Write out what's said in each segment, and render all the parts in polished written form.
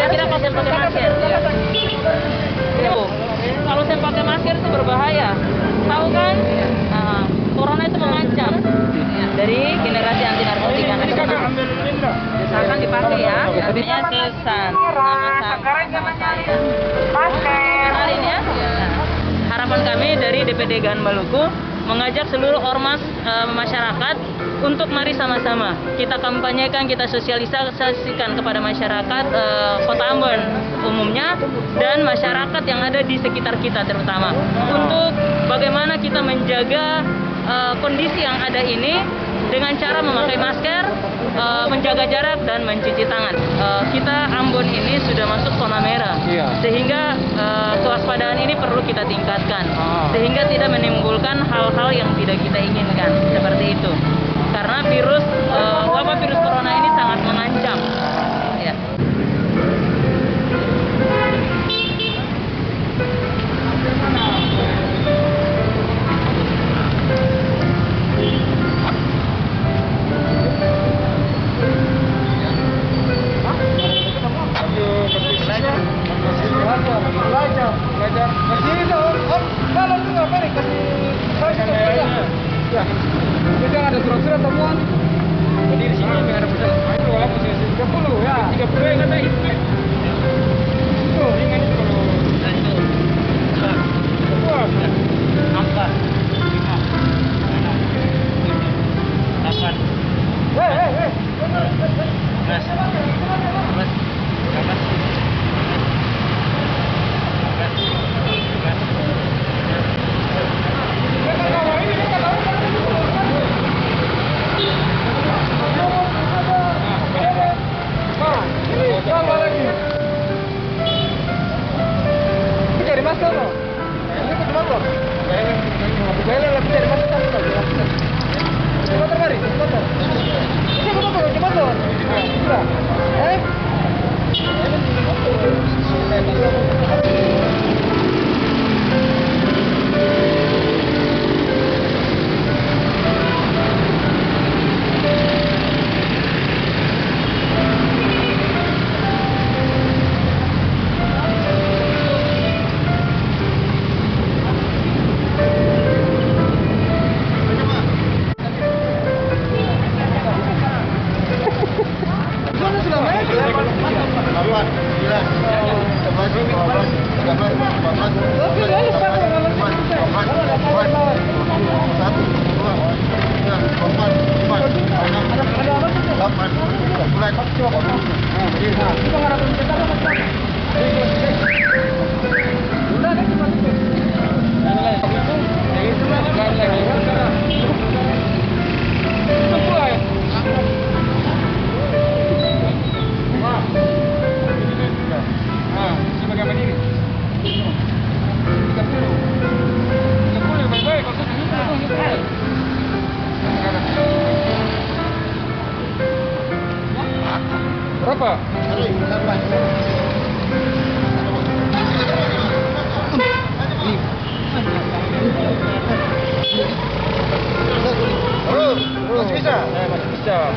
kira-kira kalau saya pakai masker, ya. Tuh, kalau saya pakai masker itu berbahaya. Tahu kan? Nah, corona itu mengancam. Dari generasi anti narkotika nasional. Misalkan dipakai ya. Artinya Sesan. Nama saya. Kenalin ya. Nah, harapan kami dari DPD GAN Maluku mengajak seluruh ormas masyarakat untuk mari sama-sama kita kampanyekan, kita sosialisasikan kepada masyarakat Kota Ambon umumnya dan masyarakat yang ada di sekitar kita terutama untuk bagaimana kita menjaga kondisi yang ada ini dengan cara memakai masker, menjaga jarak dan mencuci tangan. Kita Ambon ini sudah masuk zona merah, sehingga kewaspadaan ini perlu kita tingkatkan, sehingga tidak menimbulkan hal-hal yang tidak kita inginkan seperti itu. Karena wabah virus corona ini sangat mengancam. Ya. Belajar. Kasih itu, kalau juga mari kasih. Ya. Kita ada surat-surat temuan. Jadi di sini ada pusat. Itu wala posisi 30 ya. 30 yang kata itu. Itu ringan itu kalau itu. Wah. 4 5 6 8. Hei.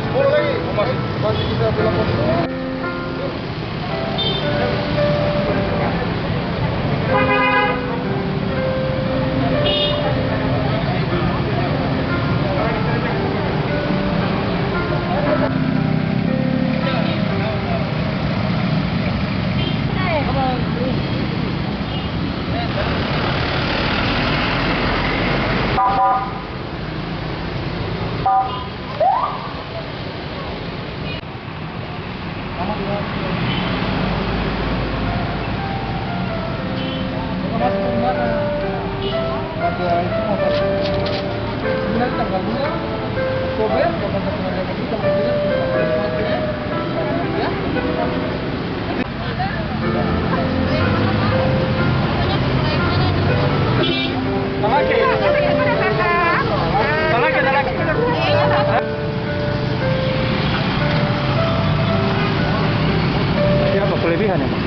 10 lagi. Masih bisa telepon. Siapa kelebihan ya, Pak?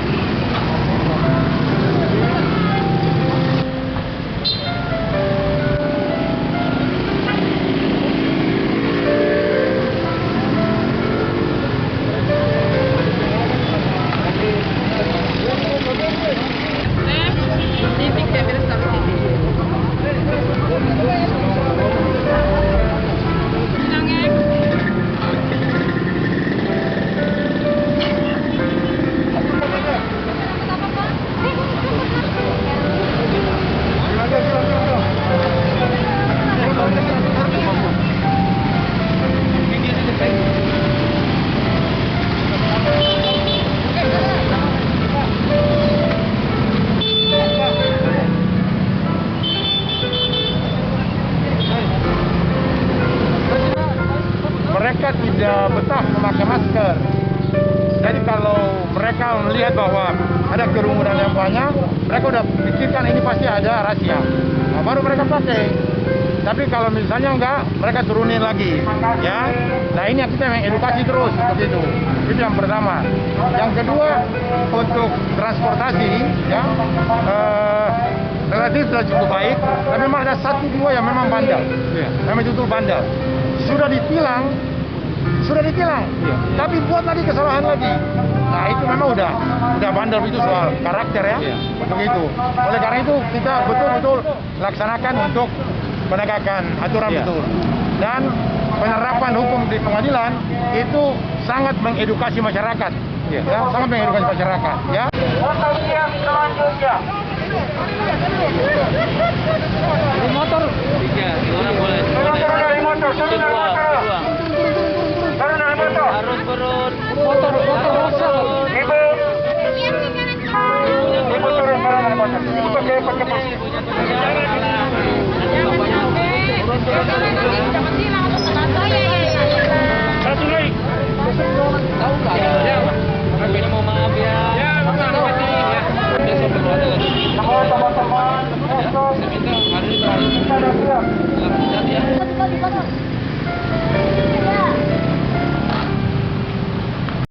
melihat bahwa ada kerumunan yang banyak, mereka udah pikirkan ini pasti ada rahasia. Nah, baru mereka pakai. Tapi kalau misalnya enggak, mereka turunin lagi, ya. Nah ini yang kita mengedukasi terus untuk itu. Itu yang pertama. Yang kedua untuk transportasi, ya relatif sudah cukup baik. Tapi memang ada satu dua yang memang bandel, memang betul bandel. Sudah ditilang. Tapi buat lagi kesalahan lagi. Nah itu memang udah bandel, itu soal karakter ya, begitu. Oleh karena itu kita betul-betul laksanakan untuk penegakan aturan betul, dan penerapan hukum di pengadilan itu sangat mengedukasi masyarakat, ya, sangat mengedukasi masyarakat, ya. Untuk yang selanjutnya, Di motor. 3 orang boleh. Dari motor. Kedua. Harus berut. Motor rosa. Ibu turun dari motor. Ibu pakai.